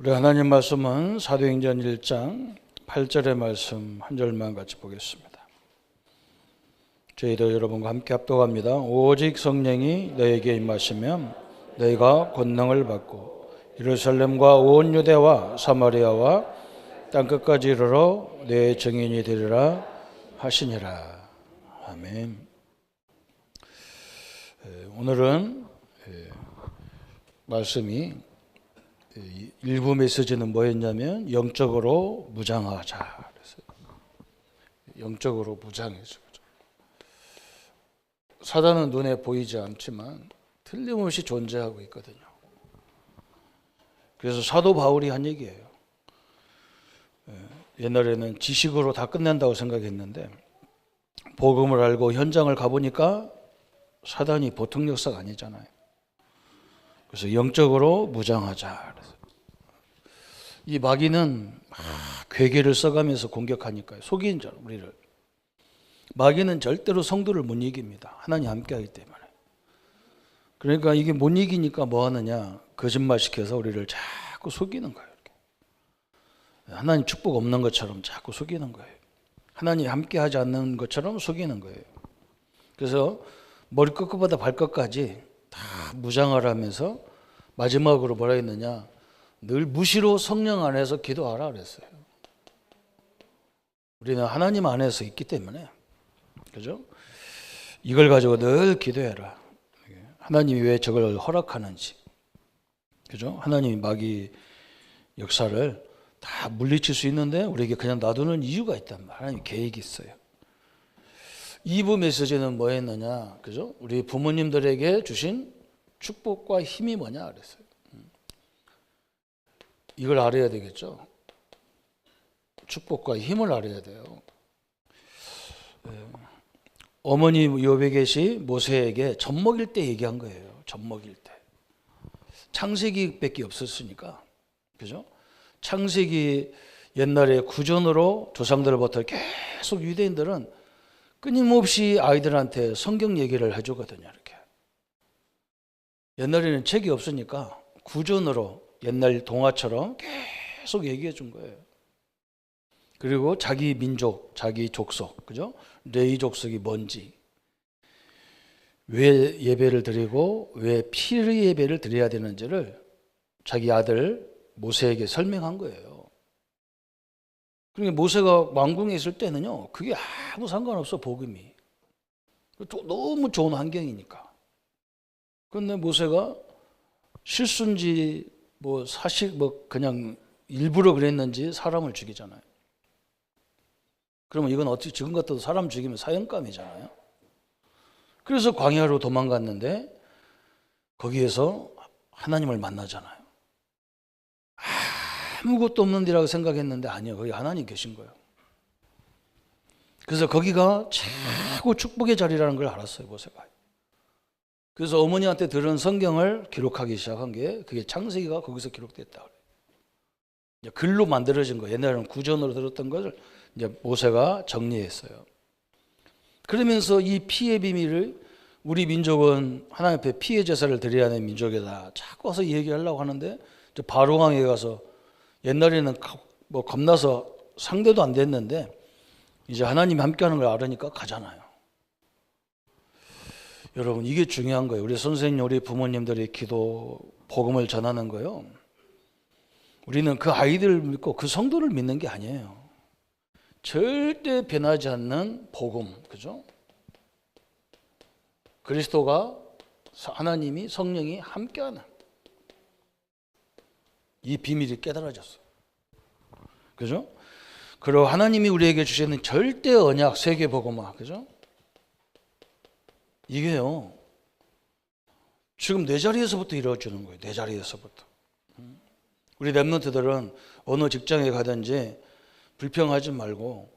우리 하나님 말씀은 사도행전 1장 8절의 말씀 한 절만 같이 보겠습니다. 저희도 여러분과 함께 합독합니다. 오직 성령이 너에게 임하시면 너희가 권능을 받고 예루살렘과 온 유대와 사마리아와 땅끝까지 이르러 내 증인이 되리라 하시니라. 아멘. 오늘은 말씀이 일부 메시지는 뭐였냐면 영적으로 무장하자. 그랬어요. 영적으로 무장해서. 사단은 눈에 보이지 않지만 틀림없이 존재하고 있거든요. 그래서 사도 바울이 한 얘기예요. 옛날에는 지식으로 다 끝낸다고 생각했는데 복음을 알고 현장을 가보니까 사단이 보통 역사가 아니잖아요. 그래서 영적으로 무장하자. 이 마귀는 괴계를 써가면서 공격하니까요. 속이는 자 우리를. 마귀는 절대로 성도를 못 이깁니다. 하나님 함께하기 때문에. 그러니까 이게 못 이기니까 뭐 하느냐? 거짓말시켜서 우리를 자꾸 속이는 거예요. 이렇게. 하나님 축복 없는 것처럼 자꾸 속이는 거예요. 하나님 함께하지 않는 것처럼 속이는 거예요. 그래서 머리끝부터 발끝까지 다 무장을 하면서 마지막으로 뭐라 했느냐? 늘 무시로 성령 안에서 기도하라 그랬어요. 우리는 하나님 안에서 있기 때문에, 그죠? 이걸 가지고 늘 기도해라. 하나님이 왜 저걸 허락하는지, 그죠? 하나님이 마귀 역사를 다 물리칠 수 있는데 우리에게 그냥 놔두는 이유가 있단 말이에요. 하나님 계획이 있어요. 2부 메시지는 뭐 했느냐, 그죠? 우리 부모님들에게 주신 축복과 힘이 뭐냐 그랬어요. 이걸 알아야 되겠죠. 축복과 힘을 알아야 돼요. 어머니 요베겟이 모세에게 젖 먹일 때 얘기한 거예요. 젖 먹일 때. 창세기밖에 없었으니까, 그죠? 창세기 옛날에 구전으로 조상들부터 계속 유대인들은 끊임없이 아이들한테 성경 얘기를 해주거든요. 이렇게. 옛날에는 책이 없으니까 구전으로 옛날 동화처럼 계속 얘기해 준 거예요. 그리고 자기 민족, 자기 족속, 그죠? 레위 족속이 뭔지, 왜 예배를 드리고 왜 피의 예배를 드려야 되는지를 자기 아들 모세에게 설명한 거예요. 그러니까 모세가 왕궁에 있을 때는요, 그게 아무 상관없어, 복음이. 너무 좋은 환경이니까. 그런데 모세가 실수인지 뭐 사실 뭐 그냥 일부러 그랬는지 사람을 죽이잖아요. 그러면 이건 어떻게 지금 같아도 사람 죽이면 사형감이잖아요. 그래서 광야로 도망갔는데 거기에서 하나님을 만나잖아요. 아무것도 없는 데라고 생각했는데 아니요, 거기 하나님 계신 거예요. 그래서 거기가 최고 축복의 자리라는 걸 알았어요, 모세가. 그래서 어머니한테 들은 성경을 기록하기 시작한 게 그게 창세기가 거기서 기록됐다. 이제 글로 만들어진 거. 옛날에는 구전으로 들었던 것을 이제 모세가 정리했어요. 그러면서 이 피의 비밀을 우리 민족은 하나님 앞에 피의 제사를 드려야 하는 민족이다. 자꾸 와서 얘기하려고 하는데 바로왕에 가서 옛날에는 뭐 겁나서 상대도 안 됐는데 이제 하나님이 함께하는 걸 알으니까 가잖아요. 여러분 이게 중요한 거예요. 우리 선생님, 우리 부모님들의 기도, 복음을 전하는 거요. 우리는 그 아이들을 믿고 그 성도를 믿는 게 아니에요. 절대 변하지 않는 복음, 그죠? 그리스도가 하나님이 성령이 함께하는 이 비밀이 깨달아졌어요. 그죠? 그리고 하나님이 우리에게 주시는 절대 언약, 세계 복음화, 그죠? 이게요, 지금 내 자리에서부터 이루어지는 거예요. 내 자리에서부터. 우리 랩런트들은 어느 직장에 가든지 불평하지 말고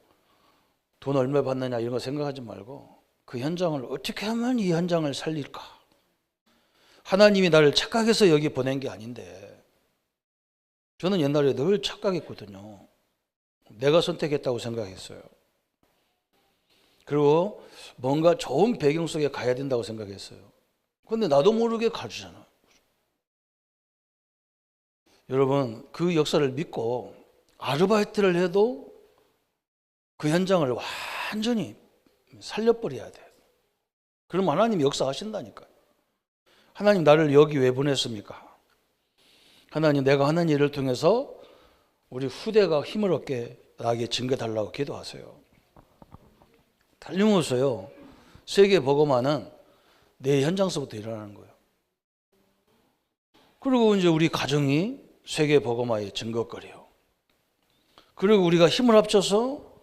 돈 얼마 받느냐 이런 거 생각하지 말고 그 현장을 어떻게 하면 이 현장을 살릴까? 하나님이 나를 착각해서 여기 보낸 게 아닌데, 저는 옛날에 늘 착각했거든요. 내가 선택했다고 생각했어요. 그리고 뭔가 좋은 배경 속에 가야 된다고 생각했어요. 그런데 나도 모르게 가주잖아. 여러분, 그 역사를 믿고 아르바이트를 해도 그 현장을 완전히 살려버려야 돼요. 그럼 하나님이 역사하신다니까요. 하나님 나를 여기 왜 보냈습니까? 하나님, 내가 하는 일을 통해서 우리 후대가 힘을 얻게 나에게 증거달라고 기도하세요. 달림으로써요, 세계 복음화는 내 현장서부터 일어나는 거예요. 그리고 이제 우리 가정이 세계 복음화의 증거거리요. 그리고 우리가 힘을 합쳐서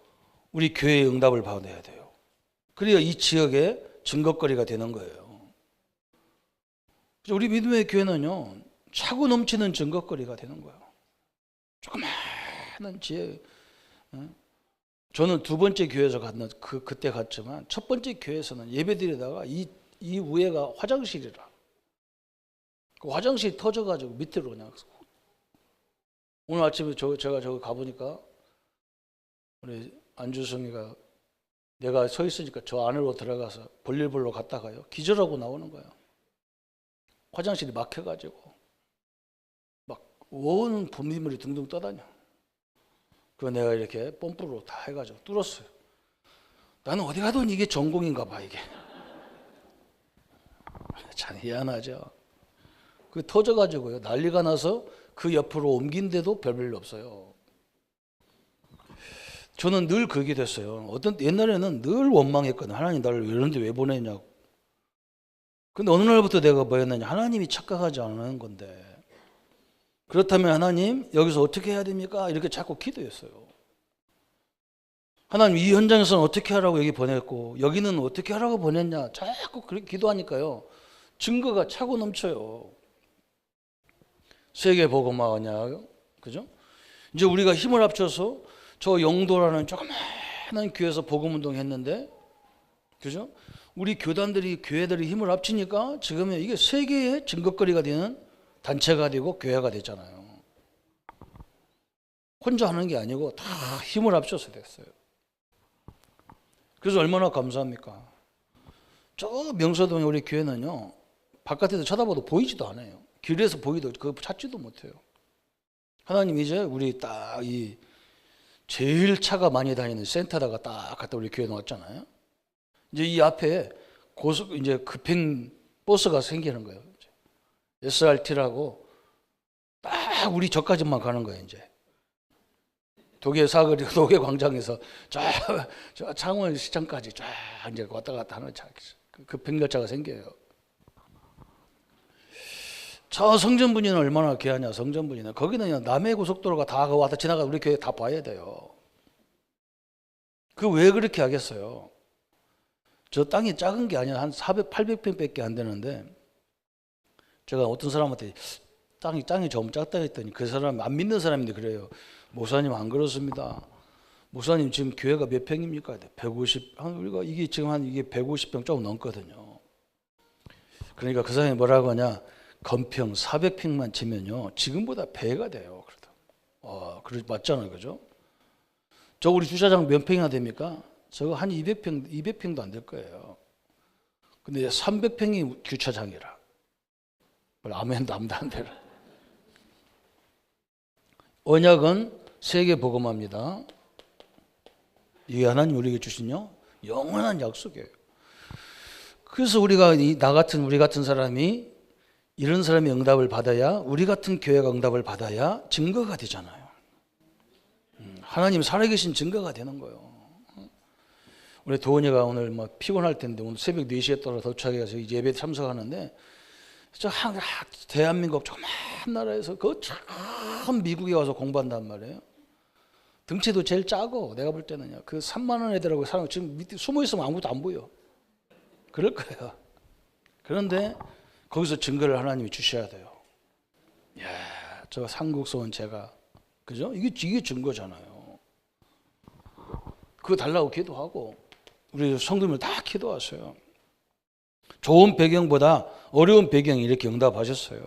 우리 교회의 응답을 받아야 돼요. 그래야 이 지역의 증거거리가 되는 거예요. 그래서 우리 믿음의 교회는요, 차고 넘치는 증거거리가 되는 거예요. 조그마한 지역. 저는 두 번째 교회에서 그때 갔지만 첫 번째 교회에서는 예배드리다가 이 위에가 화장실이라. 그 화장실이 터져가지고 밑으로 그냥. 오늘 아침에 제가 저기 가보니까 우리 안주성이가 내가 서 있으니까 저 안으로 들어가서 볼일보러 갔다가요, 기절하고 나오는 거예요. 화장실이 막혀가지고 막 온 분비물이 둥둥 떠다녀. 그거 내가 이렇게 뽐뿌로 다 해가지고 뚫었어요. 나는 어디 가든 이게 전공인가 봐, 이게. 참 희한하죠. 그 터져가지고요, 난리가 나서 그 옆으로 옮긴데도 별일 없어요. 저는 늘 그게 됐어요. 옛날에는 늘 원망했거든요. 하나님 나를 이런 데 왜 보내냐고. 근데 어느 날부터 내가 뭐였느냐, 하나님이 착각하지 않는 건데, 그렇다면 하나님 여기서 어떻게 해야 됩니까? 이렇게 자꾸 기도했어요. 하나님 이 현장에서는 어떻게 하라고 여기 보냈고 여기는 어떻게 하라고 보냈냐, 자꾸 그렇게 기도하니까요, 증거가 차고 넘쳐요. 세계 복음화냐, 그죠? 이제 우리가 힘을 합쳐서 저 영도라는 조그마한 교회에서 복음 운동 했는데, 그죠? 우리 교회들이 힘을 합치니까 지금은 이게 세계의 증거거리가 되는 단체가 되고 교회가 됐잖아요. 혼자 하는 게 아니고 다 힘을 합쳐서 됐어요. 그래서 얼마나 감사합니까? 저 명서동에 우리 교회는요, 바깥에서 쳐다봐도 보이지도 않아요. 길에서 보이도 그거 찾지도 못해요. 하나님 이제 우리 딱 이 제일 차가 많이 다니는 센터다가 딱 갖다 우리 교회 놓았잖아요. 이제 이 앞에 이제 급행 버스가 생기는 거예요. SRT라고 딱 우리 저까지만 가는 거예요. 이제 도계 사거리, 도계 광장에서 저 창원 시청까지 쫙 이제 왔다 갔다 하는 급행열차가 생겨요. 저 성전분이는 얼마나 귀하냐, 성전분이는. 거기는 남해 고속도로가 다 왔다 지나가 우리 교회 다 봐야 돼요. 그 왜 그렇게 하겠어요? 저 땅이 작은 게 아니라 한 800평밖에 안 되는데, 제가 어떤 사람한테 땅이 좀 작다 했더니 그 사람 안 믿는 사람인데 그래요. 목사님 안 그렇습니다. 목사님 지금 교회가 몇 평입니까? 150. 우리가 이게 지금 이게 150평 조금 넘거든요. 그러니까 그 사람이 뭐라고 하냐? 건평 400평만 치면요, 지금보다 배가 돼요. 그러다. 맞잖아요, 그죠? 저 우리 주차장 몇 평이나 됩니까? 저거 한 200평도 안 될 거예요. 근데 300평이 주차장이라. 아멘도 안 되라. 언약은 세계 복음화입니다. 이게 하나님 우리에게 주신요, 영원한 약속이에요. 그래서 우리 같은 사람이, 이런 사람이 응답을 받아야, 우리 같은 교회가 응답을 받아야 증거가 되잖아요. 하나님 살아계신 증거가 되는 거예요. 우리 도원이가 오늘 막 피곤할 텐데 오늘 새벽 4시에 떨어 도착해서 이제 예배 참석하는데, 저 대한민국 조그만 나라에서 참 미국에 와서 공부한단 말이에요. 등치도 제일 작고, 내가 볼 때는요, 그 3만 원 애들하고 사람 지금 밑에 숨어 있으면 아무것도 안 보여. 그럴 거예요. 그런데 거기서 증거를 하나님이 주셔야 돼요. 야, 저 삼국서 온 제가, 그죠? 이게 증거잖아요. 그거 달라고 기도하고 우리 성도님들 다 기도하세요. 좋은 배경보다 어려운 배경이 이렇게 응답하셨어요.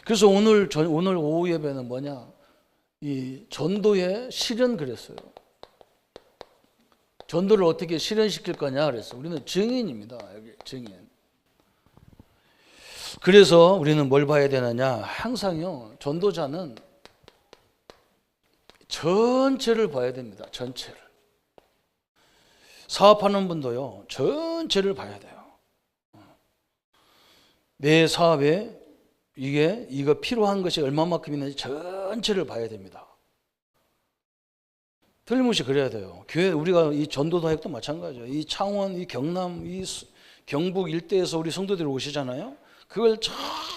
그래서 오늘 오후 예배는 뭐냐? 이 전도의 실현 그랬어요. 전도를 어떻게 실현시킬 거냐 그랬어요. 우리는 증인입니다. 여기 증인. 그래서 우리는 뭘 봐야 되느냐? 항상요, 전도자는 전체를 봐야 됩니다. 전체를. 사업하는 분도요, 전체를 봐야 돼요. 내 사업에 이거 필요한 것이 얼마만큼 있는지 전체를 봐야 됩니다. 틀림없이 그래야 돼요. 교회, 우리가 이 전도다역도 마찬가지예요. 이 창원, 이 경남, 이 경북 일대에서 우리 성도들이 오시잖아요. 그걸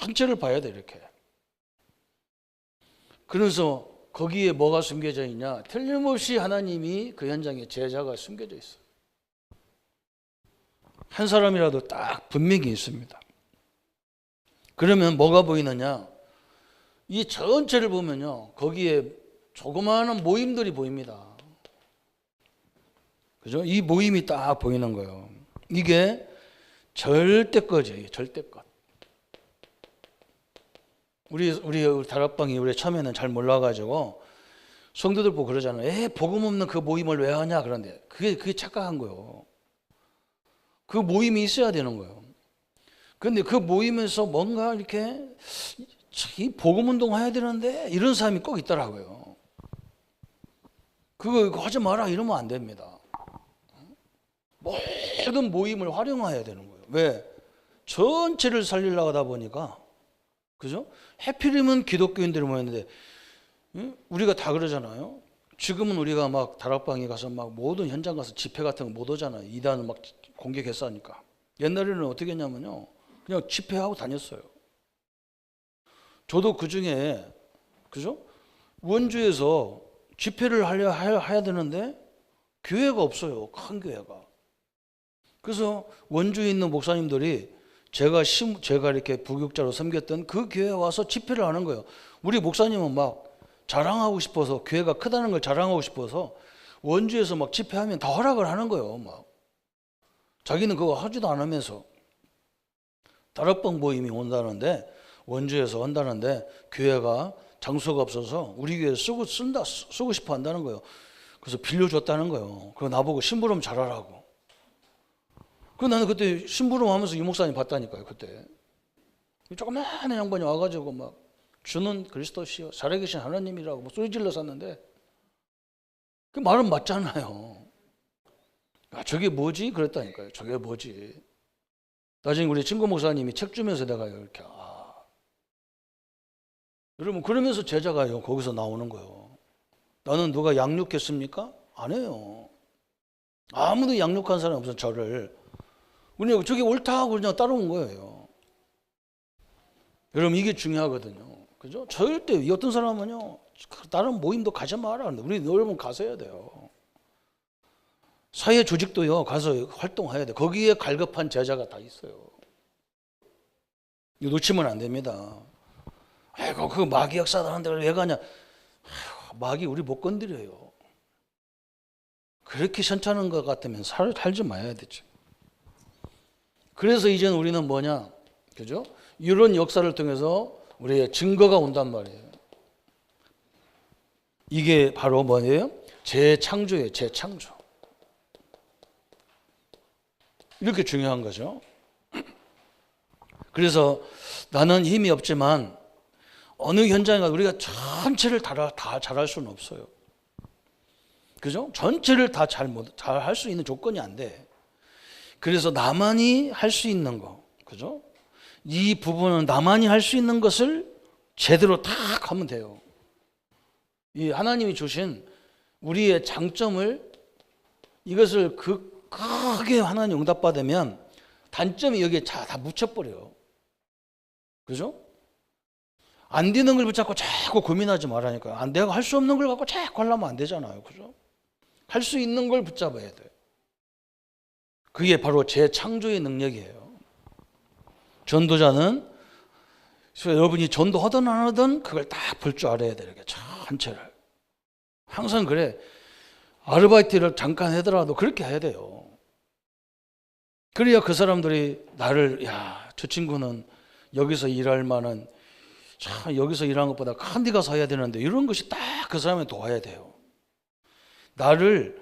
전체를 봐야 돼, 이렇게. 그래서 거기에 뭐가 숨겨져 있냐? 틀림없이 하나님이 그 현장에 제자가 숨겨져 있어요. 한 사람이라도 딱 분명히 있습니다. 그러면 뭐가 보이느냐? 이 전체를 보면요, 거기에 조그마한 모임들이 보입니다. 그죠? 이 모임이 딱 보이는 거예요. 이게 절대거죠, 절대것. 우리 다락방이 우리 처음에는 잘 몰라가지고 성도들 보고 그러잖아요. 복음 없는 그 모임을 왜 하냐? 그런데 그게 착각한 거예요. 그 모임이 있어야 되는 거예요. 그런데 그 모임에서 뭔가 이렇게 이 복음 운동 해야 되는데 이런 사람이 꼭 있더라고요. 그거 하지 마라 이러면 안 됩니다. 모든 모임을 활용해야 되는 거예요. 왜? 전체를 살리려고 하다 보니까, 그죠? 해필이면 기독교인들이 모였는데, 우리가 다 그러잖아요. 지금은 우리가 막 다락방에 가서 막 모든 현장 가서 집회 같은 거 못 오잖아요. 이단을 막 공격했어 하니까. 옛날에는 어떻게 했냐면요, 그냥 집회하고 다녔어요. 저도 그 중에, 그죠? 원주에서 집회를 해야 되는데 교회가 없어요. 큰 교회가. 그래서 원주에 있는 목사님들이 제가 이렇게 부교육자로 섬겼던 그 교회에 와서 집회를 하는 거예요. 우리 목사님은 막 자랑하고 싶어서, 교회가 크다는 걸 자랑하고 싶어서 원주에서 막 집회하면 다 허락을 하는 거예요. 막 자기는 그거 하지도 않으면서. 다락방 모임이 온다는데, 원주에서 온다는데 교회가 장소가 없어서 우리 교회 쓰고 싶어 한다는 거예요. 그래서 빌려줬다는 거예요. 그리고 나보고 심부름 잘하라고. 그 나는 그때 심부름 하면서 이 목사님 봤다니까요. 그때 조그마한 양반이 와가지고 막 주는 그리스도시요 살아계신 하나님이라고 뭐 소리 질러 샀는데, 그 말은 맞잖아요. 아, 저게 뭐지? 그랬다니까요. 저게 뭐지? 나중에 우리 친구 목사님이 책 주면서 내가 이렇게 여러분, 그러면서 제자가요 거기서 나오는 거예요. 나는 누가 양육했습니까? 안 해요. 아무도 양육한 사람이 없어. 저를 그냥 저게 옳다 하고 그냥 따라온 거예요. 여러분, 이게 중요하거든요. 그죠? 절대 어떤 사람은요, 다른 모임도 가지 마라. 우리 여러분 가서 해야 돼요. 사회 조직도요 가서 활동해야 돼. 거기에 갈급한 제자가 다 있어요. 이거 놓치면 안 됩니다. 아이고, 그 마귀 역사도 하는데 왜 가냐? 마귀 우리 못 건드려요. 그렇게 현찮은 것 같으면 살지 마야 되죠. 그래서 이제는 우리는 뭐냐? 그죠? 이런 역사를 통해서 우리의 증거가 온단 말이에요. 이게 바로 뭐예요? 재창조예요. 재창조. 이렇게 중요한 거죠. 그래서 나는 힘이 없지만 어느 현장에 가도 우리가 전체를 다 잘할 수는 없어요. 그죠? 전체를 다 잘 할 수 있는 조건이 안 돼. 그래서 나만이 할 수 있는 거, 그죠? 이 부분은 나만이 할 수 있는 것을 제대로 딱 하면 돼요. 이 하나님이 주신 우리의 장점을, 이것을 크게 하나님 응답받으면 단점이 여기에 다 묻혀버려요. 그죠? 안 되는 걸 붙잡고 자꾸 고민하지 말라니까요. 내가 할 수 없는 걸 갖고 자꾸 하려면 안 되잖아요. 그죠? 할 수 있는 걸 붙잡아야 돼요. 그게 바로 재창조의 능력이에요. 전도자는 여러분이 전도하든 안 하든 그걸 딱 볼 줄 알아야 돼요. 전체를. 항상 그래. 아르바이트를 잠깐 하더라도 그렇게 해야 돼요. 그래야 그 사람들이 나를, 야, 저 친구는 여기서 일할 만한, 참 여기서 일하는 것보다 큰 데 가서 해야 되는데, 이런 것이 딱 그 사람을 도와야 돼요. 나를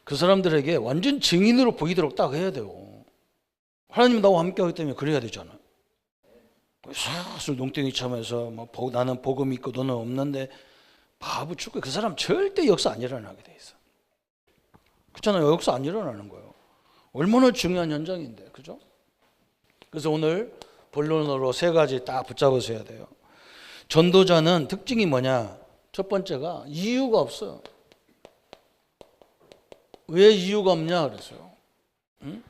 그 사람들에게 완전 증인으로 보이도록 딱 해야 돼요. 하나님 나와 함께 하기 때문에 그래야 되잖아요. 술 농땡이 차면서 나는 복음 있고 너는 없는데 바보 죽고 그 사람 절대 역사 안 일어나게 돼 있어. 그렇잖아요. 역사 안 일어나는 거예요. 얼마나 중요한 현장인데, 그죠? 그래서 오늘 본론으로 세 가지 딱 붙잡으셔야 돼요. 전도자는 특징이 뭐냐? 첫 번째가 이유가 없어요. 왜 이유가 없냐 그랬어요. 응?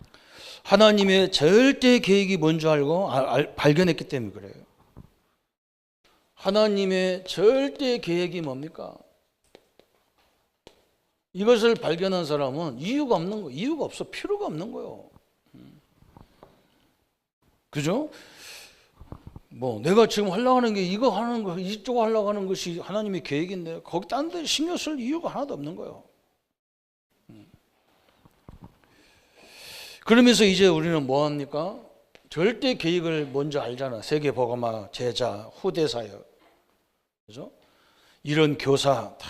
하나님의 절대 계획이 뭔지 알고 발견했기 때문에 그래요. 하나님의 절대 계획이 뭡니까? 이것을 발견한 사람은 이유가 없는 거예요. 이유가 없어. 필요가 없는 거예요. 그죠? 내가 지금 하려고 하는 게 이거 하는 거, 이쪽 하려고 하는 것이 하나님의 계획인데 거기 딴 데 신경 쓸 이유가 하나도 없는 거예요. 그러면서 이제 우리는 뭐 합니까? 절대 계획을 먼저 알잖아. 세계복음화, 제자, 후대사역. 그죠? 이런 교사 다.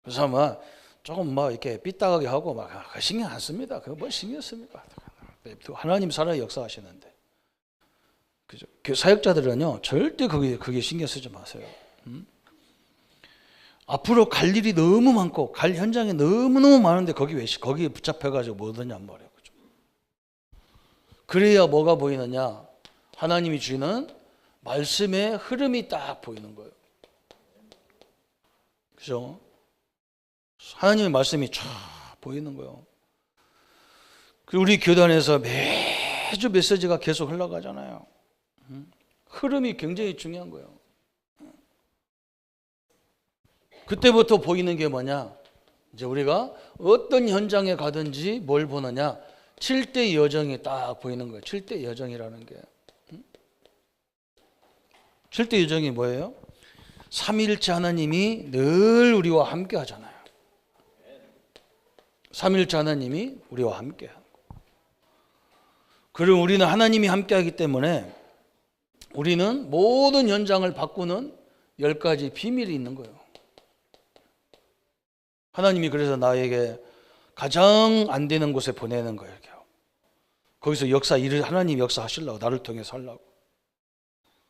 그래서 아마 조금 이렇게 삐딱하게 하고 신경 안 씁니다. 그거 뭐 신경 씁니까? 하나님 살아 역사하시는데. 그죠? 사역자들은요, 절대 그게 신경 쓰지 마세요. 앞으로 갈 일이 너무 많고, 갈 현장이 너무너무 많은데, 거기에 붙잡혀가지고 못 하냔 말이에요. 그죠? 그래야 뭐가 보이느냐? 하나님이 주는 말씀의 흐름이 딱 보이는 거예요. 그죠? 하나님의 말씀이 쫙 보이는 거예요. 우리 교단에서 매주 메시지가 계속 흘러가잖아요. 흐름이 굉장히 중요한 거예요. 그때부터 보이는 게 뭐냐? 이제 우리가 어떤 현장에 가든지 뭘 보느냐? 7대 여정이 딱 보이는 거예요. 7대 여정이라는 게. 7대 여정이 뭐예요? 삼위일체 하나님이 늘 우리와 함께 하잖아요. 삼위일체 하나님이 우리와 함께 하고. 그리고 우리는 하나님이 함께 하기 때문에 우리는 모든 현장을 바꾸는 10가지 비밀이 있는 거예요. 하나님이 그래서 나에게 가장 안 되는 곳에 보내는 거예요. 거기서 하나님 역사하시려고, 나를 통해서 하려고.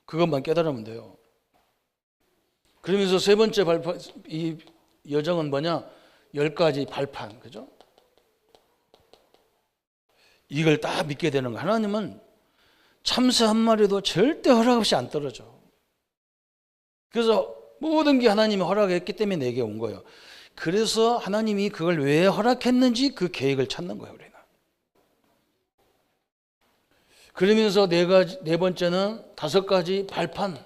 그것만 깨달으면 돼요. 그러면서 세 번째 발판, 이 여정은 뭐냐? 10가지 발판, 그죠? 이걸 딱 믿게 되는 거예요. 하나님은 참새 한 마리도 절대 허락 없이 안 떨어져. 그래서 모든 게 하나님이 허락했기 때문에 내게 온 거예요. 그래서 하나님이 그걸 왜 허락했는지 그 계획을 찾는 거예요, 우리는. 그러면서 네 번째는 5가지 발판.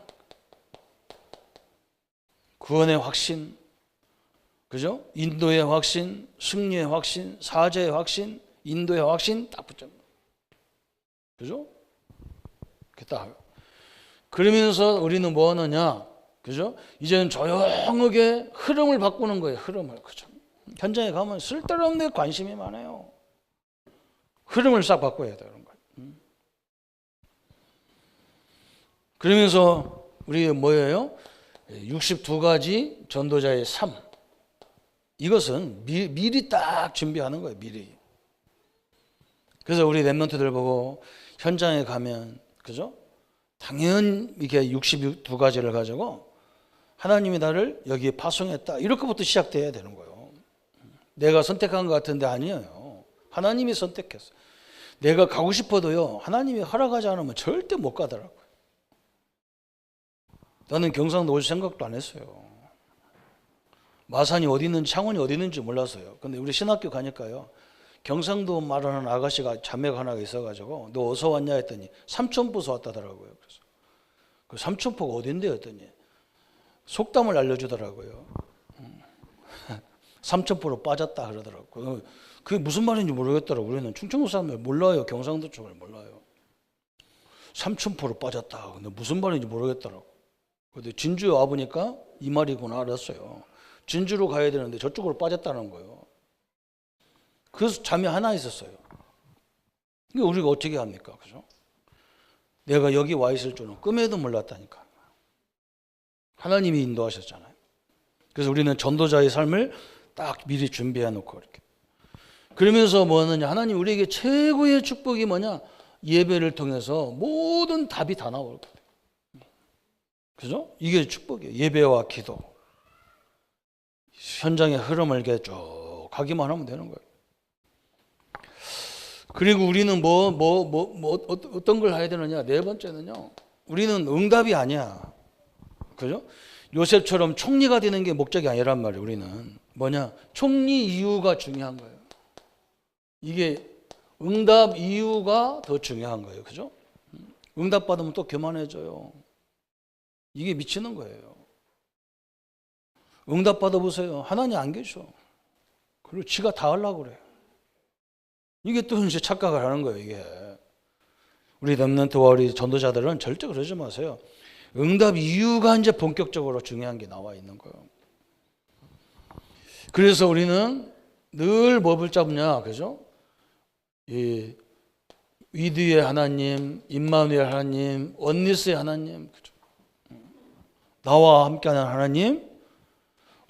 구원의 확신, 그죠? 인도의 확신, 승리의 확신, 사죄의 확신, 인도의 확신 딱 붙잡는 거예요. 그죠? 딱. 그러면서 우리는 뭐 하느냐? 그죠? 이제는 조용하게 흐름을 바꾸는 거예요. 흐름을. 그죠? 현장에 가면 쓸데없는 관심이 많아요. 흐름을 싹 바꿔야 되는 거예요. 그러면서 우리 뭐예요? 62가지 전도자의 삶. 이것은 미리 딱 준비하는 거예요. 미리. 그래서 우리 랩런트들 보고 현장에 가면, 그죠? 당연 이게 62가지를 가지고 하나님이 나를 여기에 파송했다. 이렇게부터 시작돼야 되는 거예요. 내가 선택한 것 같은데 아니에요. 하나님이 선택했어요. 내가 가고 싶어도요, 하나님이 허락하지 않으면 절대 못 가더라고요. 나는 경상도 올 생각도 안 했어요. 마산이 어디 있는지, 창원이 어디 있는지 몰랐어요. 근데 우리 신학교 가니까요, 경상도 말하는 아가씨가 자매가 하나가 있어가지고 너 어디서 왔냐 했더니 삼천포에서 왔다더라고요. 그래서 그 삼천포가 어딘데 했더니 속담을 알려주더라고요. 삼천포로 빠졌다 그러더라고요. 그게 무슨 말인지 모르겠더라고요. 우리는 충청도 사람을 몰라요. 경상도 쪽을 몰라요. 삼천포로 빠졌다. 근데 무슨 말인지 모르겠더라고요. 근데 진주에 와보니까 이 말이구나 알았어요. 진주로 가야 되는데 저쪽으로 빠졌다는 거예요. 그래서 잠이 하나 있었어요. 이게 우리가 어떻게 합니까? 그죠? 내가 여기 와 있을 줄은 꿈에도 몰랐다니까. 하나님이 인도하셨잖아요. 그래서 우리는 전도자의 삶을 딱 미리 준비해 놓고 이렇게. 그러면서 뭐 하느냐? 하나님 우리에게 최고의 축복이 뭐냐? 예배를 통해서 모든 답이 다 나올 거예요. 그죠? 이게 축복이에요. 예배와 기도. 현장의 흐름을 이렇게 쭉 가기만 하면 되는 거예요. 그리고 우리는 어떤 걸 해야 되느냐? 네 번째는요. 우리는 응답이 아니야. 그죠? 요셉처럼 총리가 되는 게 목적이 아니란 말이에요. 우리는 뭐냐? 총리 이유가 중요한 거예요. 이게 응답 이유가 더 중요한 거예요. 그죠? 응답 받으면 또 교만해져요. 이게 미치는 거예요. 응답 받아보세요. 하나님 안 계셔. 그리고 지가 다 하려고 그래. 이게 또 이제 착각을 하는 거예요. 이게 우리 렘넌트와 우리 전도자들은 절대 그러지 마세요. 응답 이유가 이제 본격적으로 중요한 게 나와 있는 거예요. 그래서 우리는 늘 뭐 붙잡냐, 그죠? 이 위드의 하나님, 임마누엘 하나님, 언니스의 하나님, 그죠? 나와 함께하는 하나님,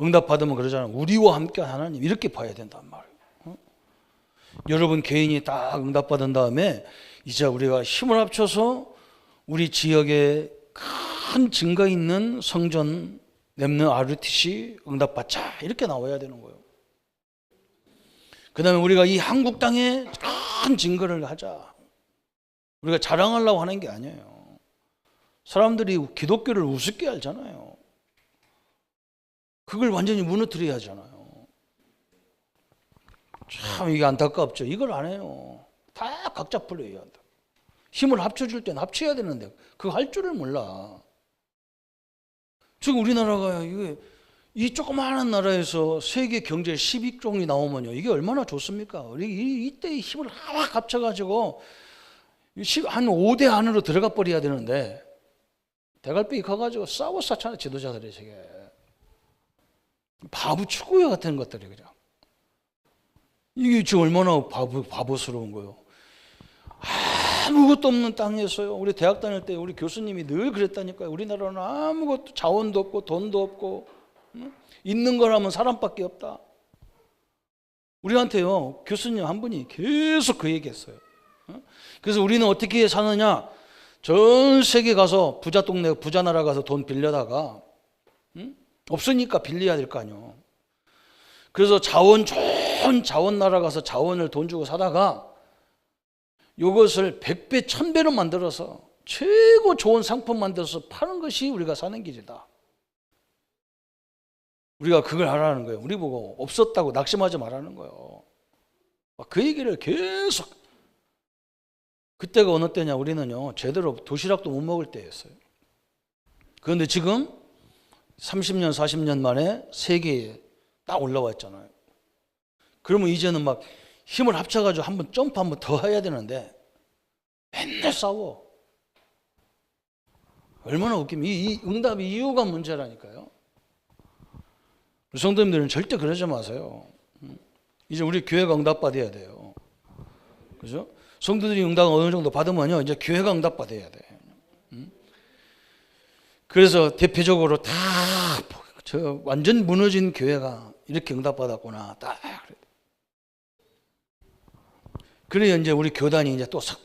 응답 받으면 그러잖아요. 우리와 함께하는 하나님, 이렇게 봐야 된단 말이에요. 여러분 개인이 딱 응답 받은 다음에 이제 우리가 힘을 합쳐서 우리 지역에 큰 증거 있는 성전 렘넌트 RUTC 응답 받자, 이렇게 나와야 되는 거예요. 그 다음에 우리가 이 한국 땅에 큰 증거를 하자. 우리가 자랑하려고 하는 게 아니에요. 사람들이 기독교를 우습게 알잖아요. 그걸 완전히 무너뜨려야 하잖아요. 참 이게 안타깝죠. 이걸 안 해요. 다 각자 플레이해야 한다. 힘을 합쳐줄 땐 합쳐야 되는데 그거 할 줄을 몰라. 지금 우리나라가 이 조그마한 나라에서 세계 경제 10위종이 나오면요, 이게 얼마나 좋습니까? 우리 이때의 힘을 확 합쳐가지고 한 5대 안으로 들어가 버려야 되는데 대갈배기 커가지고 싸워 쌓잖아요. 지도자들이 저게 바보 축구회 같은 것들이 그냥. 이게 지금 얼마나 바보스러운 거예요. 아무것도 없는 땅에서요. 우리 대학 다닐 때 우리 교수님이 늘 그랬다니까요. 우리나라는 아무것도 자원도 없고 돈도 없고 있는 거라면 사람밖에 없다. 우리한테요 교수님 한 분이 계속 그 얘기했어요. 그래서 우리는 어떻게 사느냐? 전 세계 가서 부자 동네 부자 나라 가서 돈 빌려다가 없으니까 빌려야 될 거 아니에요. 그래서 좋은 자원 나라 가서 자원을 돈 주고 사다가 이것을 100배, 1000배로 만들어서 최고 좋은 상품 만들어서 파는 것이 우리가 사는 길이다. 우리가 그걸 하라는 거예요. 우리 보고 없었다고 낙심하지 말라는 거예요. 그 얘기를 계속. 그때가 어느 때냐? 우리는요 제대로 도시락도 못 먹을 때였어요. 그런데 지금 30년, 40년 만에 세계에 딱 올라왔잖아요. 그러면 이제는 막 힘을 합쳐가지고 한번 점프 한번 더 해야 되는데 맨날 싸워. 얼마나 웃기면 이 응답의 이유가 문제라니까요. 성도님들은 절대 그러지 마세요. 이제 우리 교회가 응답 받아야 돼요. 그죠? 성도들이 응답 어느 정도 받으면요 이제 교회가 응답 받아야 돼. 그래서 대표적으로 다 저 완전 무너진 교회가 이렇게 응답 받았구나. 딱 그래야 이제 우리 교단이 이제 또 싹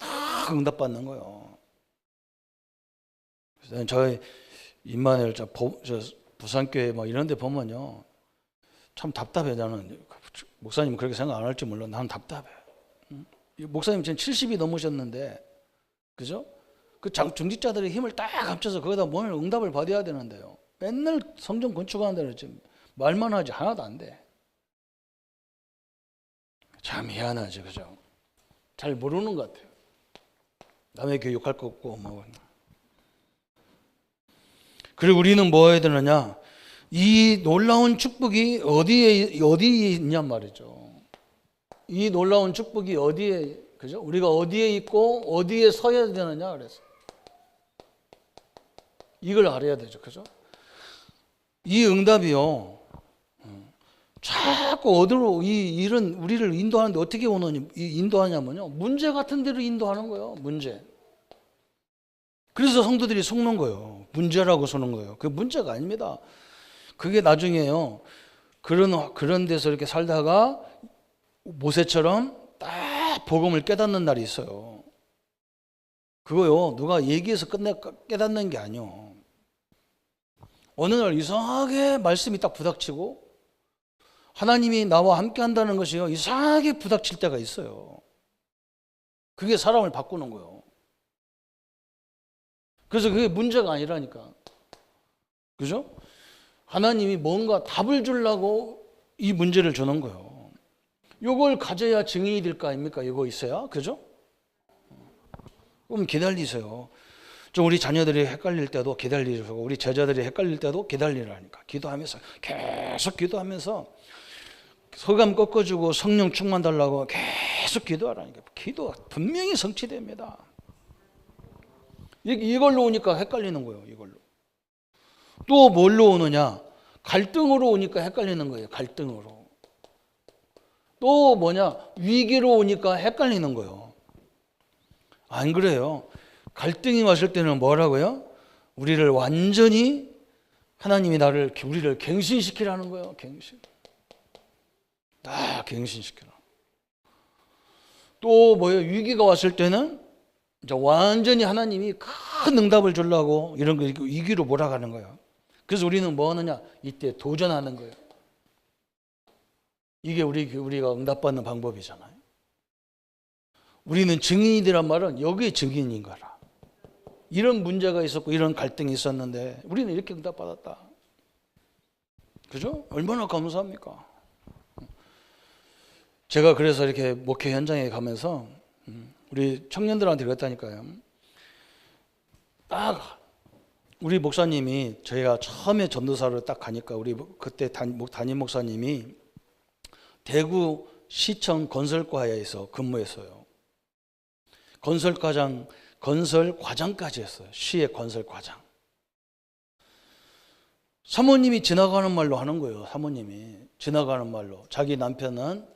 응답 받는 거예요. 그래서 저희 임마누엘 저 부산교회 뭐 이런 데 보면요 참 답답해. 나는 목사님 그렇게 생각 안 할지 몰라. 나는 답답해. 목사님 지금 70이 넘으셨는데 그죠? 그 중직자들의 힘을 딱 합쳐서 거기다 뭘 응답을 받아야 되는데요. 맨날 성전 건축하는데 지금 말만 하지 하나도 안 돼. 참 미안하죠, 그죠? 잘 모르는 것 같아요. 남의 교육할 거 없고 뭐. 그리고 우리는 뭐 해야 되느냐? 이 놀라운 축복이 어디에 있냔 말이죠. 이 놀라운 축복이 어디에, 그죠? 우리가 어디에 있고 어디에 서야 되느냐 그래서 이걸 알아야 되죠, 그죠? 이 응답이요. 자꾸 어디로 이런 우리를 인도하는데 어떻게 인도하냐면요. 문제 같은 데로 인도하는 거예요. 문제. 그래서 성도들이 속는 거예요. 문제라고 속는 거예요. 그게 문제가 아닙니다. 그게 나중에요. 그런 데서 이렇게 살다가 모세처럼 딱 복음을 깨닫는 날이 있어요. 그거요, 누가 얘기해서 깨닫는 게 아니요. 어느 날 이상하게 말씀이 딱 부닥치고 하나님이 나와 함께 한다는 것이요, 이상하게 부닥칠 때가 있어요. 그게 사람을 바꾸는 거예요. 그래서 그게 문제가 아니라니까. 그죠? 하나님이 뭔가 답을 주려고 이 문제를 주는 거예요. 이걸 가져야 증인이 될 거 아닙니까? 이거 있어야. 그죠? 그럼 기다리세요. 좀 우리 자녀들이 헷갈릴 때도 기다리고, 우리 제자들이 헷갈릴 때도 기다리라니까. 기도하면서, 계속 기도하면서 소감 꺾어주고 성령 충만 달라고 계속 기도하라니까. 기도가 분명히 성취됩니다. 이걸로 오니까 헷갈리는 거예요. 이걸로. 또 뭘로 오느냐? 갈등으로 오니까 헷갈리는 거예요. 갈등으로. 또 뭐냐? 위기로 오니까 헷갈리는 거예요. 안 그래요. 갈등이 왔을 때는 뭐라고요? 우리를 완전히 하나님이 우리를 갱신시키라는 거예요. 갱신. 갱신시키라. 또 뭐예요? 위기가 왔을 때는 이제 완전히 하나님이 큰 응답을 주려고 이런 거 위기로 몰아가는 거예요. 그래서 우리는 뭐 하느냐? 이때 도전하는 거예요. 이게 우리가 응답받는 방법이잖아요. 우리는 증인이란 말은 여기에 증인인 거라. 이런 문제가 있었고 이런 갈등이 있었는데 우리는 이렇게 응답받았다. 그죠? 얼마나 감사합니까? 제가 그래서 이렇게 목회 현장에 가면서 우리 청년들한테 그랬다니까요. 딱 우리 목사님이, 저희가 처음에 전도사로 딱 가니까 우리 그때 담임 목사님이 대구 시청 건설과에서 근무했어요. 건설과장까지 했어요. 시의 건설과장. 사모님이 지나가는 말로 하는 거예요. 사모님이 지나가는 말로. 자기 남편은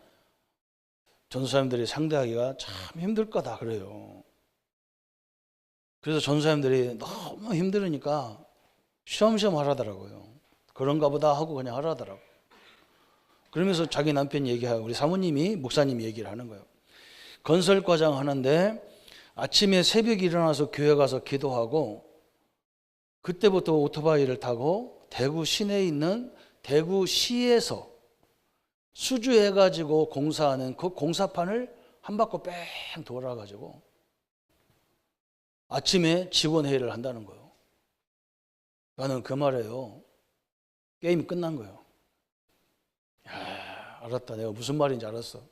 전도사님들이 상대하기가 참 힘들 거다 그래요. 그래서 전도사님들이 너무 힘들으니까 쉬엄쉬엄 하라더라고요. 그런가 보다 하고 그냥 하라더라고요. 그러면서 자기 남편 얘기하고 우리 사모님이 목사님이 얘기를 하는 거예요. 건설과장 하는데 아침에 새벽에 일어나서 교회 가서 기도하고 그때부터 오토바이를 타고 대구 시내에 있는 대구시에서 수주해가지고 공사하는 그 공사판을 한 바퀴 뺑 돌아가지고 아침에 직원회의를 한다는 거예요. 나는 그 말에요. 게임이 끝난 거예요. 야, 알았다. 내가 무슨 말인지 알았어.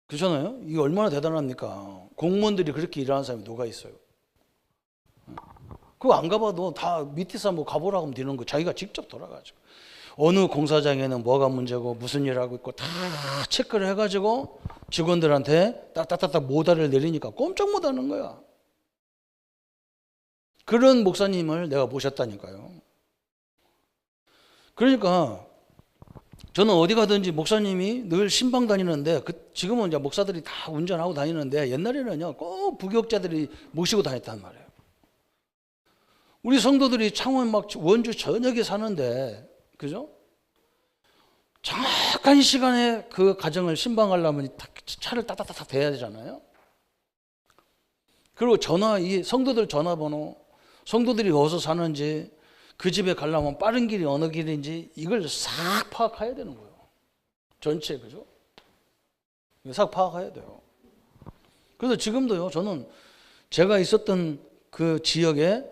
그렇잖아요? 이게 얼마나 대단합니까? 공무원들이 그렇게 일하는 사람이 누가 있어요? 그거 안 가봐도 다 밑에서 뭐 가보라고 하면 되는 거. 자기가 직접 돌아가지고 어느 공사장에는 뭐가 문제고 무슨 일을 하고 있고 다 체크를 해가지고 직원들한테 딱딱딱딱 모달을 내리니까 꼼짝 못하는 거야. 그런 목사님을 내가 모셨다니까요. 그러니까 저는 어디 가든지 목사님이 늘 신방 다니는데 지금은 이제 목사들이 다 운전하고 다니는데 옛날에는요 꼭 부교육자들이 모시고 다녔단 말이에요. 우리 성도들이 창원 막 원주 전역에 사는데 그죠? 정확한 시간에 그 가정을 신방하려면 차를 따닥따닥 대야 되잖아요. 그리고 이 성도들 전화번호, 성도들이 어디서 사는지, 그 집에 가려면 빠른 길이 어느 길인지 이걸 싹 파악해야 되는 거예요. 전체, 그죠? 싹 파악해야 돼요. 그래서 지금도요, 저는 제가 있었던 그 지역에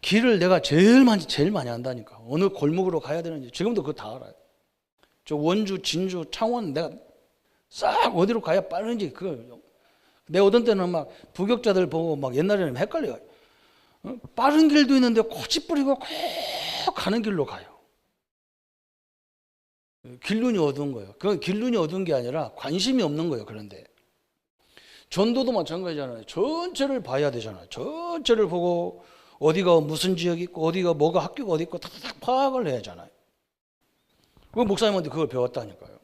길을 내가 제일 많이 안다니까. 어느 골목으로 가야 되는지 지금도 그거 다 알아요. 저 원주, 진주, 창원 내가 싹 어디로 가야 빠른지 그걸. 내 어떤 때는 막 부격자들 보고 막 옛날에는 헷갈려요. 빠른 길도 있는데 고집 부리고 꼭 가는 길로 가요. 길눈이 어두운 거예요. 그 길눈이 어두운 게 아니라 관심이 없는 거예요. 그런데 전도도 마찬가지잖아요. 전체를 봐야 되잖아요. 전체를 보고 어디가 무슨 지역이 있고 어디가 뭐가 학교가 어디 있고 탁탁 파악을 해야 하잖아요. 그 목사님한테 그걸 배웠다니까요.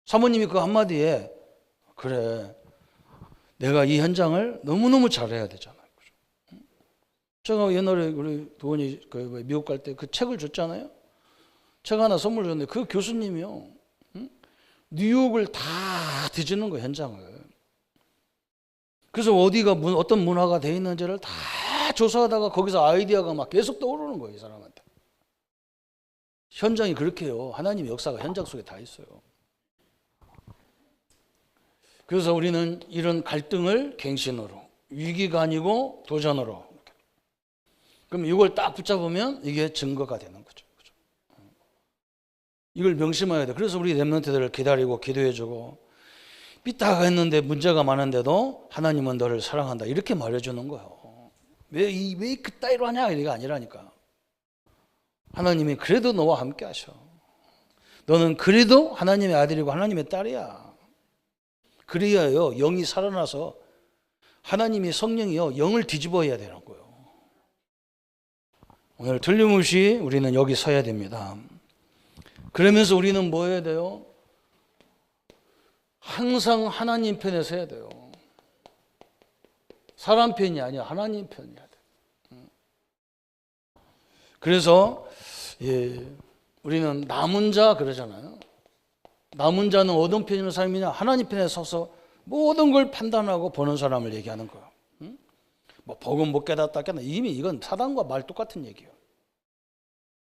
사모님이 그 한마디에 그래 내가 이 현장을 너무너무 잘해야 되잖아요. 제가 옛날에 우리 도원이 미국 갈 때 그 책을 줬잖아요. 책 하나 선물 줬는데 그 교수님이요. 뉴욕을 다 뒤지는 거예요. 현장을. 그래서 어디가 어떤 문화가 돼 있는지를 다 조사하다가 거기서 아이디어가 막 계속 떠오르는 거예요, 이 사람한테. 현장이 그렇게 해요. 하나님의 역사가 현장 속에 다 있어요. 그래서 우리는 이런 갈등을 갱신으로, 위기가 아니고 도전으로. 그럼 이걸 딱 붙잡으면 이게 증거가 되는 거죠. 이걸 명심해야 돼. 그래서 우리 렘넌트들을 기다리고 기도해주고, 삐딱했는데 문제가 많은데도 하나님은 너를 사랑한다, 이렇게 말해주는 거예요. 왜 그따위로 하냐, 이게 아니라니까. 하나님이 그래도 너와 함께 하셔. 너는 그래도 하나님의 아들이고 하나님의 딸이야. 그래야요, 영이 살아나서 하나님이 성령이요, 영을 뒤집어야 되는 거예요. 오늘 틀림없이 우리는 여기 서야 됩니다. 그러면서 우리는 뭐 해야 돼요? 항상 하나님 편에 서야 돼요. 사람 편이 아니야, 하나님 편이야 돼. 그래서 우리는 남은 자 그러잖아요. 남은 자는 어떤 편인 사람이냐? 하나님 편에 서서 모든 걸 판단하고 보는 사람을 얘기하는 거예요. 뭐 복음 못 깨닫다 이미 이건 사단과 말 똑같은 얘기예요.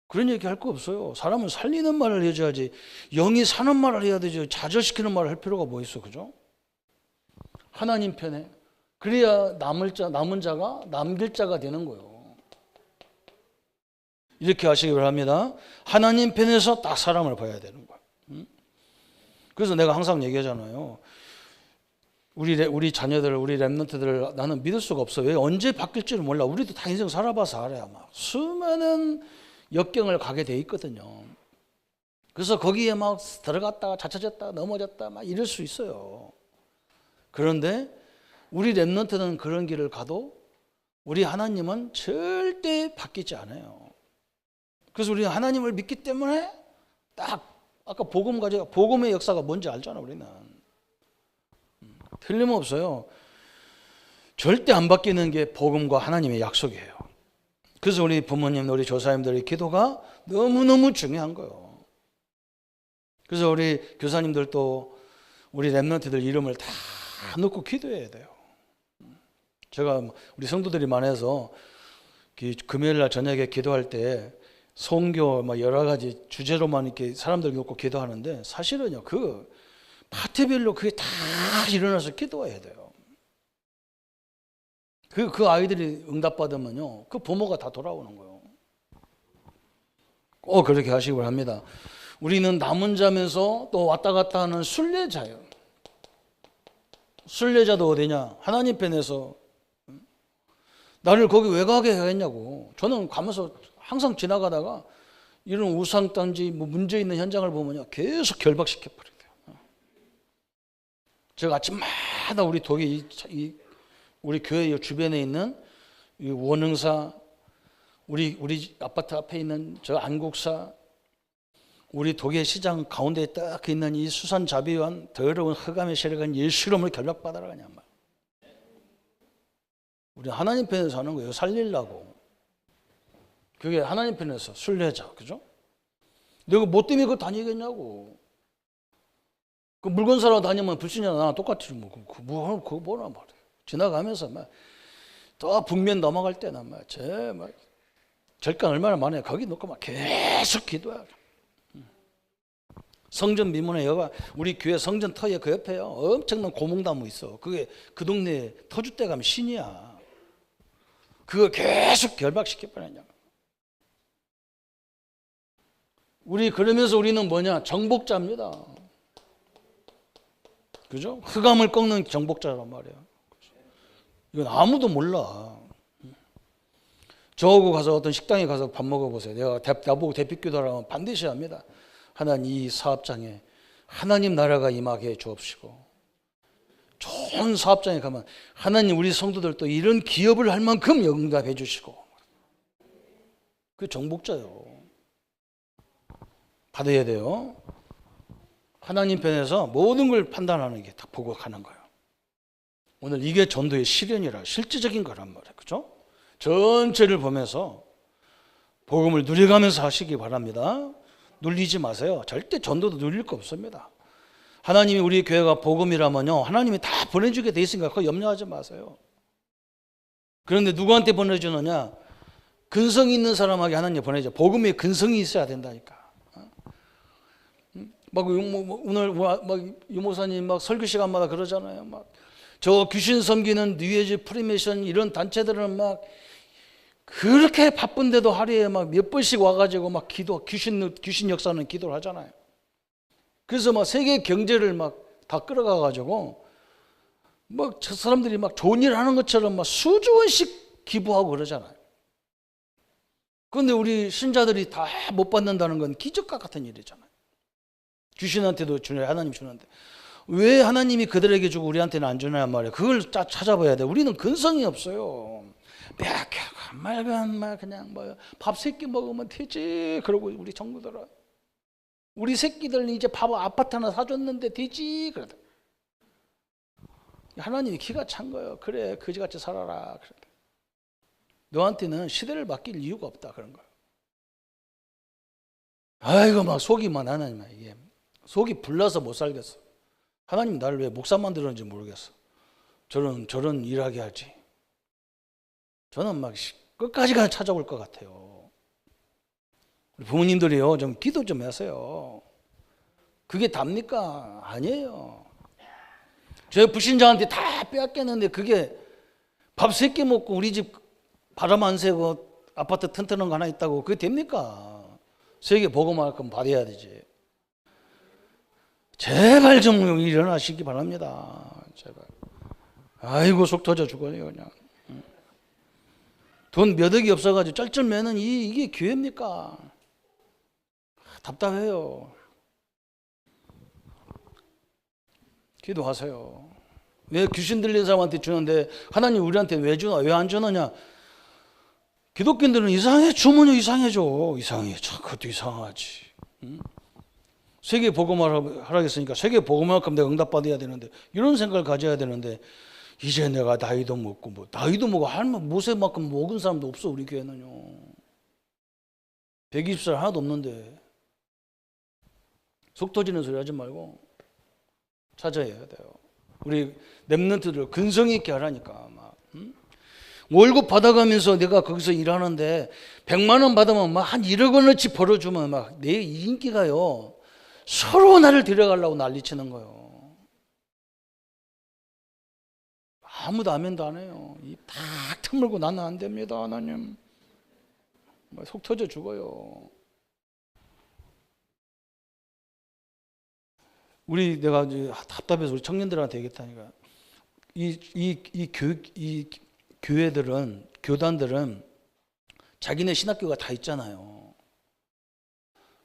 그런 얘기 할 거 없어요. 사람은 살리는 말을 해줘야지, 영이 사는 말을 해야 되죠. 좌절시키는 말을 할 필요가 뭐 있어, 그죠? 하나님 편에. 그래야 남은 자가 남길 자가 되는 거예요. 이렇게 하시기 바랍니다. 하나님 편에서 딱 사람을 봐야 되는 거예요. 그래서 내가 항상 얘기하잖아요. 우리 자녀들, 우리 렘넌트들을 나는 믿을 수가 없어. 왜? 언제 바뀔지를 몰라. 우리도 다 인생 살아봐서 알아야 막 수많은 역경을 가게 돼 있거든요. 그래서 거기에 막 들어갔다가 자처졌다 넘어졌다 막 이럴 수 있어요. 그런데 우리 렘넌트는 그런 길을 가도 우리 하나님은 절대 바뀌지 않아요. 그래서 우리는 하나님을 믿기 때문에 딱 아까 복음의 역사가 뭔지 알잖아. 우리는 틀림없어요. 절대 안 바뀌는 게 복음과 하나님의 약속이에요. 그래서 우리 부모님, 우리 조사님들의 기도가 너무너무 중요한 거예요. 그래서 우리 교사님들도 우리 렘넌트들 이름을 다 넣고 기도해야 돼요. 제가 우리 성도들이 많아서 금요일 날 저녁에 기도할 때 성교 여러 가지 주제로만 이렇게 사람들 놓고 기도하는데, 사실은요, 그 파트별로 그게 다 일어나서 기도해야 돼요. 그 아이들이 응답받으면요, 그 부모가 다 돌아오는 거예요. 꼭 그렇게 하시기 바랍니다. 우리는 남은 자면서 또 왔다 갔다 하는 순례자예요. 순례자도 어디냐? 하나님 편에서. 나를 거기 왜 가게 하겠냐고. 저는 가면서 항상 지나가다가 이런 우상단지 문제 있는 현장을 보면요, 계속 결박시켜 버려요. 제가 아침마다 우리 독일 우리 교회 주변에 있는 이 원흥사, 우리 아파트 앞에 있는 저 안국사, 우리 독일 시장 가운데에 딱 있는 이 수산자비원 더러운 흑암의 세력은 예수름을 결박받아라 그냥 막. 우리 하나님 편에서 하는 거예요. 살리려고. 그게 하나님 편에서 순례자, 그죠? 내가 뭐 때문에 그거 다니겠냐고. 그 물건 사러 다니면 불신자나 나랑 똑같이 그거 뭐란 말이에요. 지나가면서 막 또 북면 넘어갈 때는 막 절간 얼마나 많아요. 거기 놓고 막 계속 기도해요. 성전 미문에 우리 교회 성전 터에 그 옆에요, 엄청난 고목나무 있어. 그게 그 동네에 터줏대 가면 신이야. 그거 계속 결박시켜버리냐. 그러면서 우리는 뭐냐? 정복자입니다. 그죠? 흑암을 꺾는 정복자란 말이에요. 이건 아무도 몰라. 저하고 가서 어떤 식당에 가서 밥 먹어보세요. 내가 나보고 대피기도하라면 반드시 합니다. 하나님, 이 사업장에 하나님 나라가 임하게 해 주옵시고, 좋은 사업장에 가면 하나님 우리 성도들도 이런 기업을 할 만큼 응답해 주시고. 그 정복자요. 받아야 돼요. 하나님 편에서 모든 걸 판단하는 게 다 보고 가는 거예요. 오늘 이게 전도의 실현이라 실질적인 거란 말이에요. 그죠? 전체를 보면서 복음을 누려가면서 하시기 바랍니다. 눌리지 마세요. 절대 전도도 눌릴 거 없습니다. 하나님이 우리 교회가 복음이라면요, 하나님이 다 보내주게 돼 있으니까 그거 염려하지 마세요. 그런데 누구한테 보내주느냐? 근성이 있는 사람에게 하나님 보내죠. 복음에 근성이 있어야 된다니까. 막 오늘 막 유모사님 막 설교 시간마다 그러잖아요. 막 저 귀신 섬기는 뉴에이지 프리메이션 이런 단체들은 막 그렇게 바쁜데도 하루에 막 몇 번씩 와가지고 막 귀신 역사는 기도를 하잖아요. 그래서 막 세계 경제를 막 다 끌어가가지고 막 저 사람들이 막 좋은 일 하는 것처럼 막 수조 원씩 기부하고 그러잖아요. 그런데 우리 신자들이 다 못 받는다는 건 기적과 같은 일이잖아요. 귀신한테도 주네, 하나님 주는데 왜 하나님이 그들에게 주고 우리한테는 안 주냐 말이에요. 그걸 찾아봐야 돼. 우리는 근성이 없어요. 빽빽한 말간 말 그냥 뭐 밥 3끼 먹으면 되지. 그러고 우리 정부들은 우리 새끼들 이제 밥 아파트 하나 사줬는데 되지. 그러다 하나님이 기가 찬 거예요. 그래 그지같이 살아라. 그러다. 너한테는 시대를 맡길 이유가 없다 그런 거예요. 아이고 막 속이 막 하나님 이게 속이 불나서 못 살겠어. 하나님 나를 왜 목사만 들었는지 모르겠어. 저런 일하게 하지. 저는 막 끝까지 찾아올 것 같아요. 우리 부모님들이요 좀 기도 좀 하세요. 그게 답니까? 아니에요. 저 불신자한테 다 빼앗겼는데 그게 밥 3끼 먹고 우리 집 바람 안 새고 아파트 튼튼한 거 하나 있다고 그게 됩니까? 세계 복음할 거면 받아야 되지. 제발 좀 일어나시기 바랍니다. 제발. 아이고 속 터져 죽어요 그냥. 돈 몇 억이 없어가지고 쩔쩔매는 이게 교회입니까? 답답해요. 기도하세요. 왜 귀신 들린 사람한테 주는데 하나님 우리한테 왜 주나? 왜 안 주느냐? 기독교인들은 이상해. 주문이 이상해져. 이상해. 그것도 이상하지. 응? 세계 복음하라 했으니까 세계 복음만큼 내가 응답받아야 되는데 이런 생각을 가져야 되는데 이제 내가 나이도 먹고 뭐 나이도 먹고 할만 모세만큼 먹은 사람도 없어. 우리 교회는요 120살 하나도 없는데 속 터지는 소리 하지 말고 찾아야 돼요. 우리 랩런트들 근성 있게 하라니까. 막 월급 받아가면서 내가 거기서 일하는데 100만 원 받으면 막 한 1억 원어치 벌어주면 막 내 인기가요 서로 나를 데려가려고 난리치는 거예요. 아무도 아멘도 안 해요. 입탁 틈물고 나는 안 됩니다 하나님. 속 터져 죽어요. 내가 이제 답답해서 우리 청년들한테 얘기했다니까. 이 교회들은 교단들은 자기네 신학교가 다 있잖아요.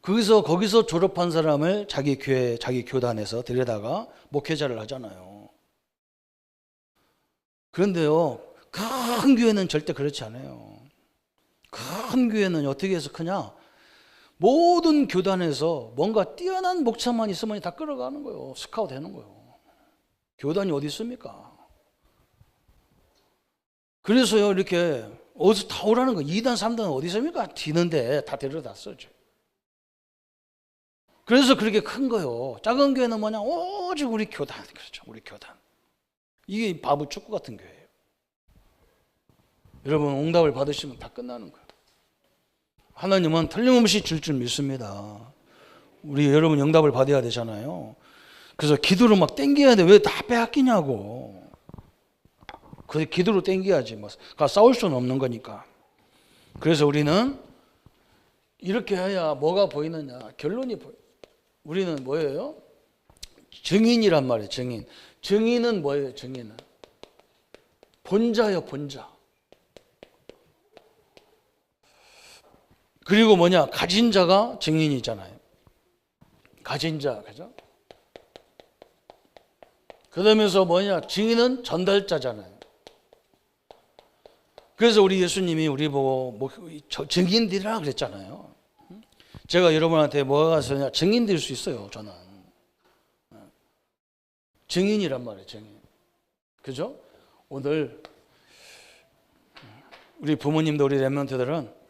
거기서 졸업한 사람을 자기 교회, 자기 교단에서 데려다가 목회자를 하잖아요. 그런데요, 큰 교회는 절대 그렇지 않아요. 큰 교회는 어떻게 해서 크냐? 모든 교단에서 뭔가 뛰어난 목사만 있으면 다 끌어가는 거예요. 스카우트 되는 거예요. 교단이 어디 있습니까? 그래서요, 이렇게 어디서 다 오라는 거예요. 2단, 3단은 어디 있습니까? 뒤는데 다 데려다 써죠. 그래서 그렇게 큰 거예요. 작은 교회는 뭐냐? 오직 우리 교단. 그렇죠. 우리 교단. 이게 바보 축구 같은 교회예요. 여러분, 응답을 받으시면 다 끝나는 거예요. 하나님은 틀림없이 줄 줄 믿습니다. 우리 여러분 응답을 받아야 되잖아요. 그래서 기도로 막 땡겨야 돼. 왜 다 빼앗기냐고. 그 기도로 땡겨야지. 뭐 싸울 수는 없는 거니까. 그래서 우리는 이렇게 해야 뭐가 보이느냐. 결론이 보여. 우리는 뭐예요? 증인이란 말이에요. 증인. 증인은 뭐예요? 증인은 본자요, 본자. 그리고 뭐냐? 가진 자가 증인이잖아요. 가진 자, 그죠? 그러면서 뭐냐? 증인은 전달자잖아요. 그래서 우리 예수님이 우리 보고 증인들이라 그랬잖아요. 제가 여러분한테 뭐가 있으냐? 증인될 수 있어요, 저는. 증인이란 말이에요, 증인. 그죠? 오늘 우리 부모님도 우리 랩런트들은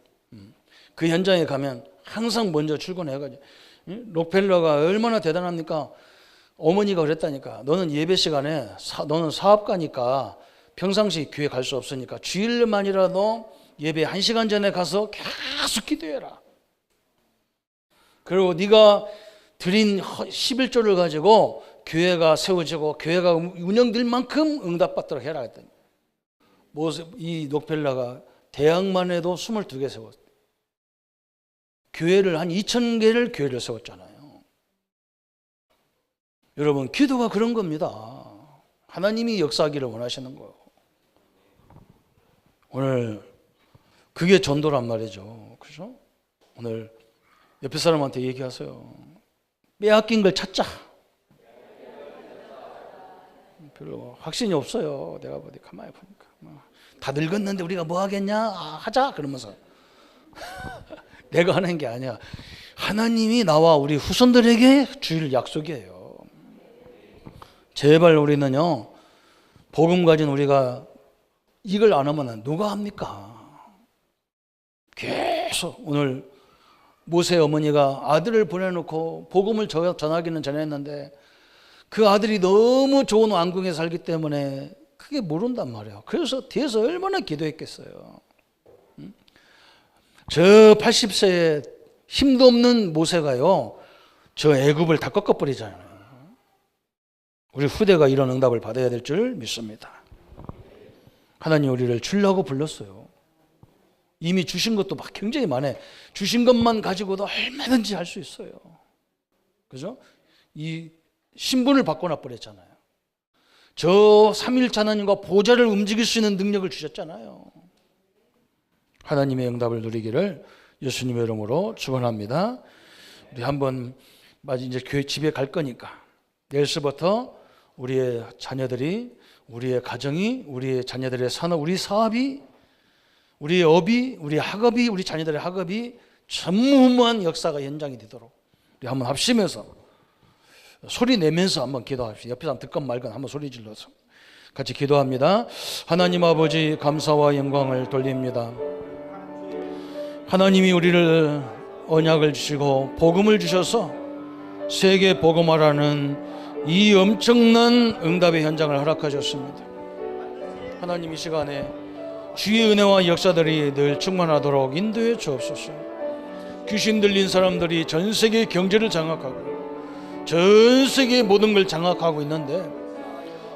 그 현장에 가면 항상 먼저 출근해가지고 록펠러가 얼마나 대단합니까? 어머니가 그랬다니까. 너는 예배 시간에 너는 사업가니까 평상시 교회 갈 수 없으니까 주일만이라도 예배 1시간 전에 가서 계속 기도해라. 그리고 네가 드린 11조를 가지고 교회가 세워지고 교회가 운영될 만큼 응답받도록 해라 했더니 이 록펠러가 대학만 해도 22개 세웠어요. 교회를 한 2,000개를 교회를 세웠잖아요. 여러분, 기도가 그런 겁니다. 하나님이 역사하기를 원하시는 거예요. 오늘 그게 전도란 말이죠. 그죠? 오늘 옆에 사람한테 얘기하세요. 빼앗긴 걸 찾자. 별로 확신이 없어요. 내가 가만히 보니까 다 늙었는데 우리가 뭐 하겠냐? 하자 그러면서 내가 하는 게 아니야. 하나님이 나와 우리 후손들에게 주일 약속이에요. 제발 우리는요, 복음 가진 우리가 이걸 안 하면 누가 합니까? 계속 오늘 모세 어머니가 아들을 보내놓고 복음을 전하기는 전했는데 그 아들이 너무 좋은 왕궁에 살기 때문에 크게 모른단 말이에요. 그래서 뒤에서 얼마나 기도했겠어요. 저 80세에 힘도 없는 모세가요, 저 애굽을 다 꺾어버리잖아요. 우리 후대가 이런 응답을 받아야 될 줄 믿습니다. 하나님 우리를 주려고 불렀어요. 이미 주신 것도 막 굉장히 많아요. 주신 것만 가지고도 얼마든지 할 수 있어요. 그죠? 이 신분을 바꿔놔 버렸잖아요. 저 삼위일체 하나님과 보좌를 움직일 수 있는 능력을 주셨잖아요. 하나님의 응답을 누리기를 예수님의 이름으로 축원합니다. 우리 한번 이제 교회 집에 갈 거니까 내일서부터 우리의 자녀들이, 우리의 가정이, 우리의 자녀들의 산업, 우리 사업이, 우리의 업이, 우리 학업이, 우리 자녀들의 학업이 전무후무한 역사가 연장이 되도록 우리 한번 합심해서 소리 내면서 한번 기도합시다. 옆에 사람 듣건 말건 한번 소리 질러서 같이 기도합니다. 하나님 아버지, 감사와 영광을 돌립니다. 하나님이 우리를 언약을 주시고 복음을 주셔서 세계 복음화라는 이 엄청난 응답의 현장을 허락하셨습니다. 하나님 이 시간에 주의 은혜와 역사들이 늘 충만하도록 인도해 주옵소서. 귀신 들린 사람들이 전 세계 경제를 장악하고 전 세계 모든 걸 장악하고 있는데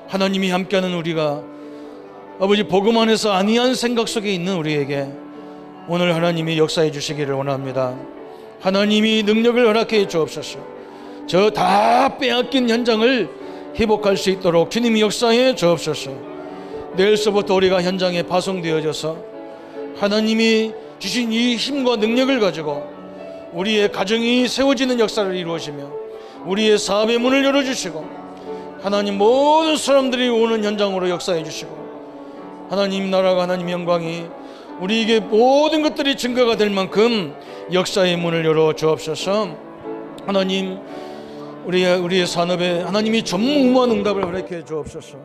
하나님이 함께하는 우리가 아버지 복음 안에서 안이한 생각 속에 있는 우리에게 오늘 하나님이 역사해 주시기를 원합니다. 하나님이 능력을 허락해 주옵소서. 저 다 빼앗긴 현장을 회복할 수 있도록 주님이 역사해 주옵소서. 내일서부터 우리가 현장에 파송되어져서 하나님이 주신 이 힘과 능력을 가지고 우리의 가정이 세워지는 역사를 이루어지며 우리의 사업의 문을 열어주시고 하나님 모든 사람들이 오는 현장으로 역사해 주시고 하나님 나라가 하나님 영광이 우리에게 모든 것들이 증거가 될 만큼 역사의 문을 열어 주옵소서. 하나님 우리의 산업에 하나님이 전무후무한 응답을 허락해 주옵소서.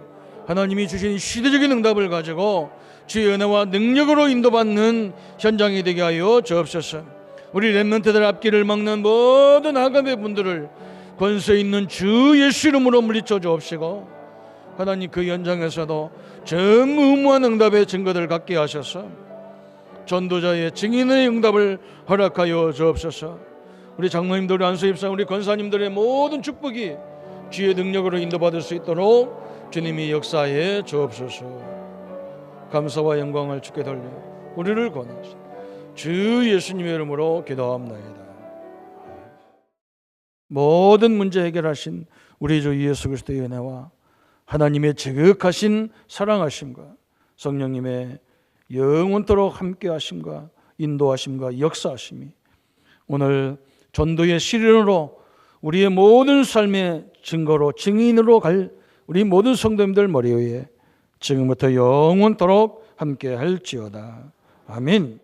하나님이 주신 시대적인 응답을 가지고 주의 은혜와 능력으로 인도받는 현장이 되게 하여 주옵소서. 우리 렘넌트들 앞길을 막는 모든 아갑의 분들을 권세 있는 주 예수 이름으로 물리쳐 주옵시고 하나님 그 현장에서도 전무후무한 응답의 증거들을 갖게 하셔서 전도자의 증인의 응답을 허락하여 주옵소서. 우리 장로님들, 우리 안수입사, 우리 권사님들의 모든 축복이 주의 능력으로 인도받을 수 있도록 주님이 역사에 주옵소서. 감사와 영광을 주께 돌려 우리를 권하시 주 예수님의 이름으로 기도합나이다. 모든 문제 해결하신 우리 주 예수 그리스도의 은혜와 하나님의 지극하신 사랑하심과 성령님의 영원토록 함께하심과 인도하심과 역사하심이 오늘 전도의 시련으로 우리의 모든 삶의 증거로 증인으로 갈 우리 모든 성도님들 머리 위에 지금부터 영원토록 함께할지어다. 아멘.